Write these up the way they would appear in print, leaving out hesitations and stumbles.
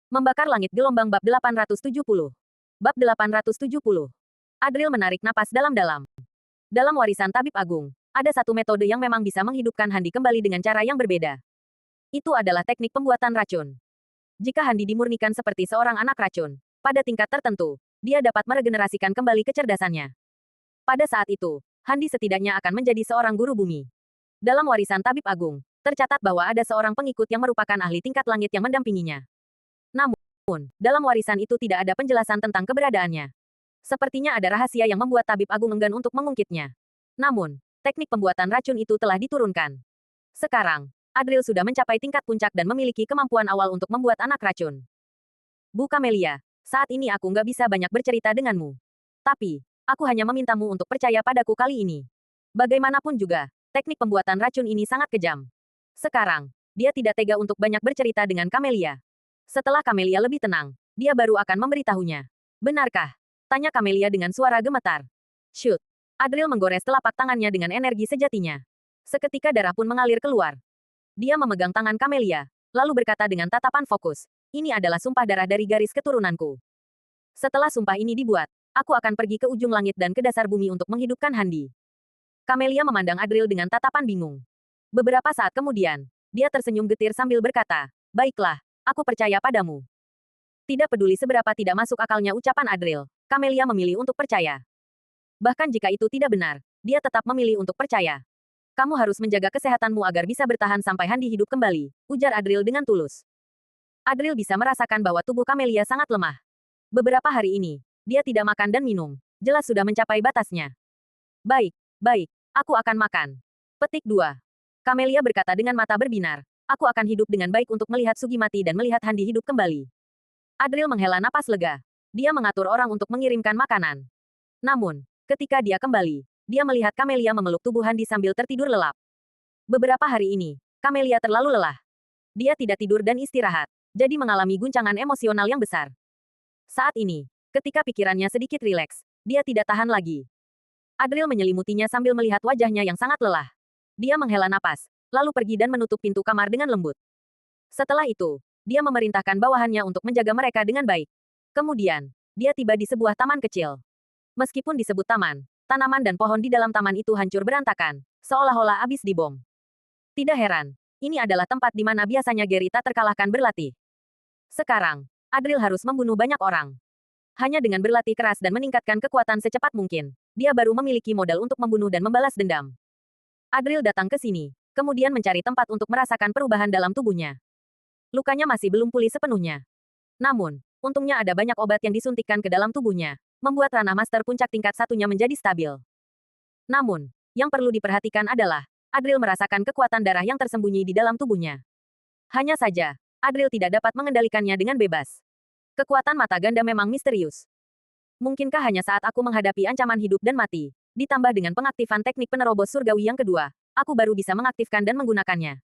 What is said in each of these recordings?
Membakar langit gelombang bab 870. Bab 870. Adril menarik napas dalam-dalam. Dalam warisan Tabib Agung, ada satu metode yang memang bisa menghidupkan Handi kembali dengan cara yang berbeda. Itu adalah teknik pembuatan racun. Jika Handi dimurnikan seperti seorang anak racun, pada tingkat tertentu, dia dapat meregenerasikan kembali kecerdasannya. Pada saat itu, Handi setidaknya akan menjadi seorang guru bumi. Dalam warisan Tabib Agung, tercatat bahwa ada seorang pengikut yang merupakan ahli tingkat langit yang mendampinginya. Namun, dalam warisan itu tidak ada penjelasan tentang keberadaannya. Sepertinya ada rahasia yang membuat Tabib Agung enggan untuk mengungkitnya. Namun, teknik pembuatan racun itu telah diturunkan. Sekarang, Adril sudah mencapai tingkat puncak dan memiliki kemampuan awal untuk membuat anak racun. Bu Camelia, saat ini aku nggak bisa banyak bercerita denganmu. Tapi, aku hanya memintamu untuk percaya padaku kali ini. Bagaimanapun juga, teknik pembuatan racun ini sangat kejam. Sekarang, dia tidak tega untuk banyak bercerita dengan Camelia. Setelah Camelia lebih tenang, dia baru akan memberitahunya. Benarkah? Tanya Camelia dengan suara gemetar. Shoot! Adril menggores telapak tangannya dengan energi sejatinya. Seketika darah pun mengalir keluar. Dia memegang tangan Camelia, lalu berkata dengan tatapan fokus, ini adalah sumpah darah dari garis keturunanku. Setelah sumpah ini dibuat, aku akan pergi ke ujung langit dan ke dasar bumi untuk menghidupkan Handi. Camelia memandang Adril dengan tatapan bingung. Beberapa saat kemudian, dia tersenyum getir sambil berkata, baiklah, aku percaya padamu. Tidak peduli seberapa tidak masuk akalnya ucapan Adril, Camelia memilih untuk percaya. Bahkan jika itu tidak benar, dia tetap memilih untuk percaya. Kamu harus menjaga kesehatanmu agar bisa bertahan sampai Handi hidup kembali, ujar Adril dengan tulus. Adril bisa merasakan bahwa tubuh Camelia sangat lemah. Beberapa hari ini, dia tidak makan dan minum, jelas sudah mencapai batasnya. Baik, aku akan makan. Petik 2. Camelia berkata dengan mata berbinar, aku akan hidup dengan baik untuk melihat Sugi mati dan melihat Handi hidup kembali. Adril menghela napas lega. Dia mengatur orang untuk mengirimkan makanan. Namun, ketika dia kembali, dia melihat Camelia memeluk tubuh Handi sambil tertidur lelap. Beberapa hari ini, Camelia terlalu lelah. Dia tidak tidur dan istirahat, jadi mengalami guncangan emosional yang besar. Saat ini, ketika pikirannya sedikit rileks, dia tidak tahan lagi. Adril menyelimutinya sambil melihat wajahnya yang sangat lelah. Dia menghela napas, lalu pergi dan menutup pintu kamar dengan lembut. Setelah itu, dia memerintahkan bawahannya untuk menjaga mereka dengan baik. Kemudian, dia tiba di sebuah taman kecil. Meskipun disebut taman, tanaman dan pohon di dalam taman itu hancur berantakan, seolah-olah habis dibom. Tidak heran, ini adalah tempat di mana biasanya Gary tak terkalahkan berlatih. Sekarang, Adril harus membunuh banyak orang. Hanya dengan berlatih keras dan meningkatkan kekuatan secepat mungkin, dia baru memiliki modal untuk membunuh dan membalas dendam. Adril datang ke sini, kemudian mencari tempat untuk merasakan perubahan dalam tubuhnya. Lukanya masih belum pulih sepenuhnya. Namun, untungnya ada banyak obat yang disuntikkan ke dalam tubuhnya, membuat ranah master puncak tingkat satunya menjadi stabil. Namun, yang perlu diperhatikan adalah, Adril merasakan kekuatan darah yang tersembunyi di dalam tubuhnya. Hanya saja, Adril tidak dapat mengendalikannya dengan bebas. Kekuatan mata ganda memang misterius. Mungkinkah hanya saat aku menghadapi ancaman hidup dan mati, ditambah dengan pengaktifan teknik penerobos surgawi yang kedua, aku baru bisa mengaktifkan dan menggunakannya.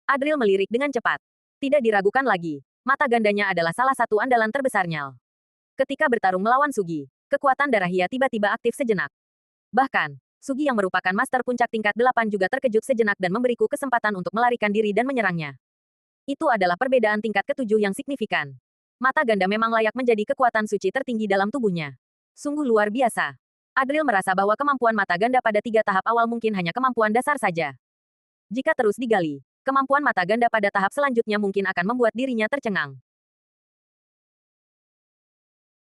Adril melirik dengan cepat. Tidak diragukan lagi, mata gandanya adalah salah satu andalan terbesarnya. Ketika bertarung melawan Sugi, kekuatan darah Hia tiba-tiba aktif sejenak. Bahkan, Sugi yang merupakan master puncak tingkat 8 juga terkejut sejenak dan memberiku kesempatan untuk melarikan diri dan menyerangnya. Itu adalah perbedaan tingkat ketujuh yang signifikan. Mata ganda memang layak menjadi kekuatan suci tertinggi dalam tubuhnya. Sungguh luar biasa. Adril merasa bahwa kemampuan mata ganda pada 3 tahap awal mungkin hanya kemampuan dasar saja. Jika terus digali, kemampuan mata ganda pada tahap selanjutnya mungkin akan membuat dirinya tercengang.